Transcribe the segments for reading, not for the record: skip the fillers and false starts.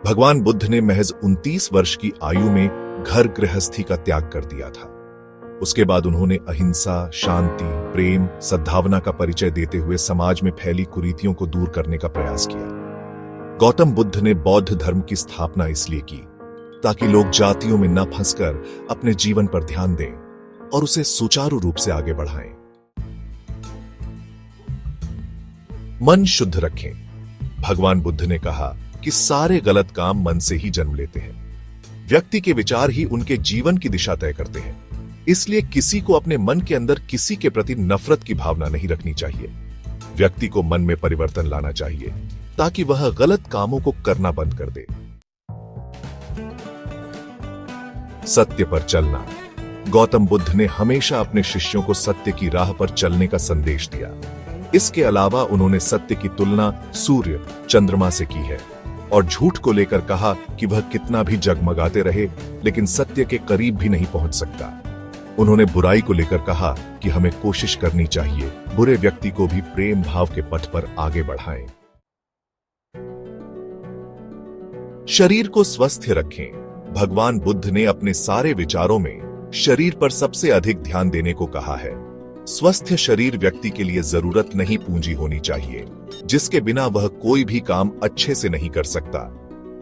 भगवान बुद्ध ने महज 29 वर्ष की आयु में घर गृहस्थी का त्याग कर दिया था। उसके बाद उन्होंने अहिंसा, शांति, प्रेम, सद्भावना का परिचय देते हुए समाज में फैली कुरीतियों को दूर करने का प्रयास किया। गौतम बुद्ध ने बौद्ध धर्म की स्थापना इसलिए की ताकि लोग जातियों में न फंसकर अपने जीवन पर ध्यान दें और उसे सुचारू रूप से आगे बढ़ाएं। मन शुद्ध रखें। भगवान बुद्ध ने कहा कि सारे गलत काम मन से ही जन्म लेते हैं। व्यक्ति के विचार ही उनके जीवन की दिशा तय करते हैं। इसलिए किसी को अपने मन के अंदर किसी के प्रति नफरत की भावना नहीं रखनी चाहिए। व्यक्ति को मन में परिवर्तन लाना चाहिए ताकि वह गलत कामों को करना बंद कर दे। सत्य पर चलना। गौतम बुद्ध ने हमेशा अपने शिष्यों को सत्य की राह पर चलने का संदेश दिया। इसके अलावा उन्होंने सत्य की तुलना सूर्य, चंद्रमा से की है और झूठ को लेकर कहा कि वह कितना भी जगमगाते रहे लेकिन सत्य के करीब भी नहीं पहुंच सकता। उन्होंने बुराई को लेकर कहा कि हमें कोशिश करनी चाहिए बुरे व्यक्ति को भी प्रेम भाव के पथ पर आगे बढ़ाएं। शरीर को स्वस्थ रखें। भगवान बुद्ध ने अपने सारे विचारों में शरीर पर सबसे अधिक ध्यान देने को कहा है। स्वस्थ शरीर व्यक्ति के लिए जरूरत नहीं पूंजी होनी चाहिए जिसके बिना वह कोई भी काम अच्छे से नहीं कर सकता।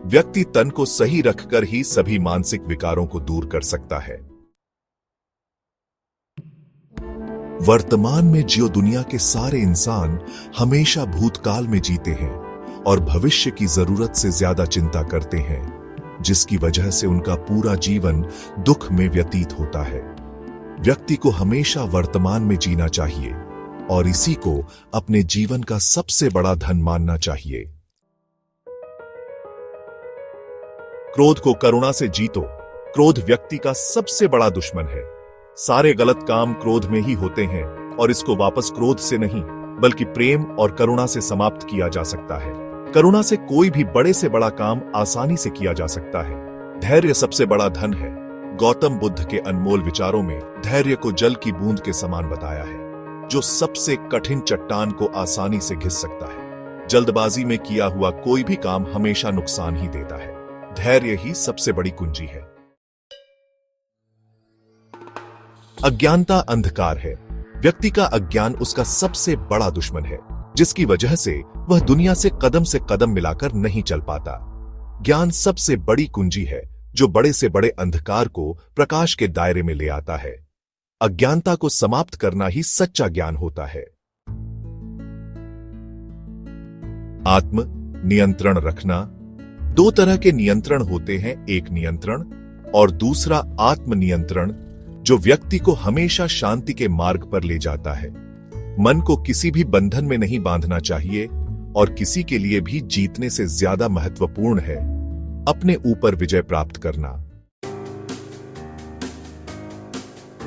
व्यक्ति तन को सही रखकर ही सभी मानसिक विकारों को दूर कर सकता है। वर्तमान में जियो दुनिया के सारे इंसान हमेशा भूतकाल में जीते हैं और भविष्य की जरूरत से ज्यादा चिंता करते हैं, जिसकी वजह से उनका पूरा जीवन दुख में व्यतीत होता है। व्यक्ति को हमेशा वर्तमान में जीना चाहिए और इसी को अपने जीवन का सबसे बड़ा धन मानना चाहिए। क्रोध को करुणा से जीतो। क्रोध व्यक्ति का सबसे बड़ा दुश्मन है। सारे गलत काम क्रोध में ही होते हैं और इसको वापस क्रोध से नहीं बल्कि प्रेम और करुणा से समाप्त किया जा सकता है। करुणा से कोई भी बड़े से बड़ा काम आसानी से किया जा सकता है। धैर्य सबसे बड़ा धन है। गौतम बुद्ध के अनमोल विचारों में धैर्य को जल की बूंद के समान बताया है, जो सबसे कठिन चट्टान को आसानी से घिस सकता है। जल्दबाजी में किया हुआ कोई भी काम हमेशा नुकसान ही देता है। धैर्य ही सबसे बड़ी कुंजी है। अज्ञानता अंधकार है। व्यक्ति का अज्ञान उसका सबसे बड़ा दुश्मन है, जिसकी वजह से वह दुनिया से कदम मिलाकर नहीं चल पाता। ज्ञान सबसे बड़ी कुंजी है जो बड़े से बड़े अंधकार को प्रकाश के दायरे में ले आता है। अज्ञानता को समाप्त करना ही सच्चा ज्ञान होता है। आत्म नियंत्रण रखना। दो तरह के नियंत्रण होते हैं, एक नियंत्रण और दूसरा आत्म नियंत्रण, जो व्यक्ति को हमेशा शांति के मार्ग पर ले जाता है। मन को किसी भी बंधन में नहीं बांधना चाहिए और किसी के लिए भी जीतने से ज्यादा महत्वपूर्ण है अपने ऊपर विजय प्राप्त करना।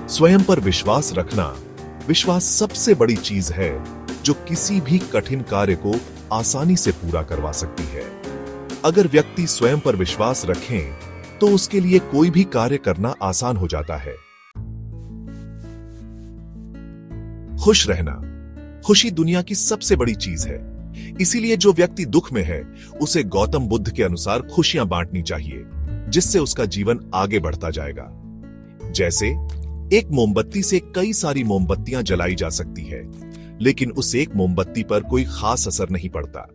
स्वयं पर विश्वास रखना। विश्वास सबसे बड़ी चीज है जो किसी भी कठिन कार्य को आसानी से पूरा करवा सकती है। अगर व्यक्ति स्वयं पर विश्वास रखें तो उसके लिए कोई भी कार्य करना आसान हो जाता है। खुश रहना। खुशी दुनिया की सबसे बड़ी चीज है, इसीलिए जो व्यक्ति दुख में है उसे गौतम बुद्ध के अनुसार खुशियां बांटनी चाहिए, जिससे उसका जीवन आगे बढ़ता जाएगा। जैसे एक मोमबत्ती से कई सारी मोमबत्तियां जलाई जा सकती है, लेकिन उस एक मोमबत्ती पर कोई खास असर नहीं पड़ता।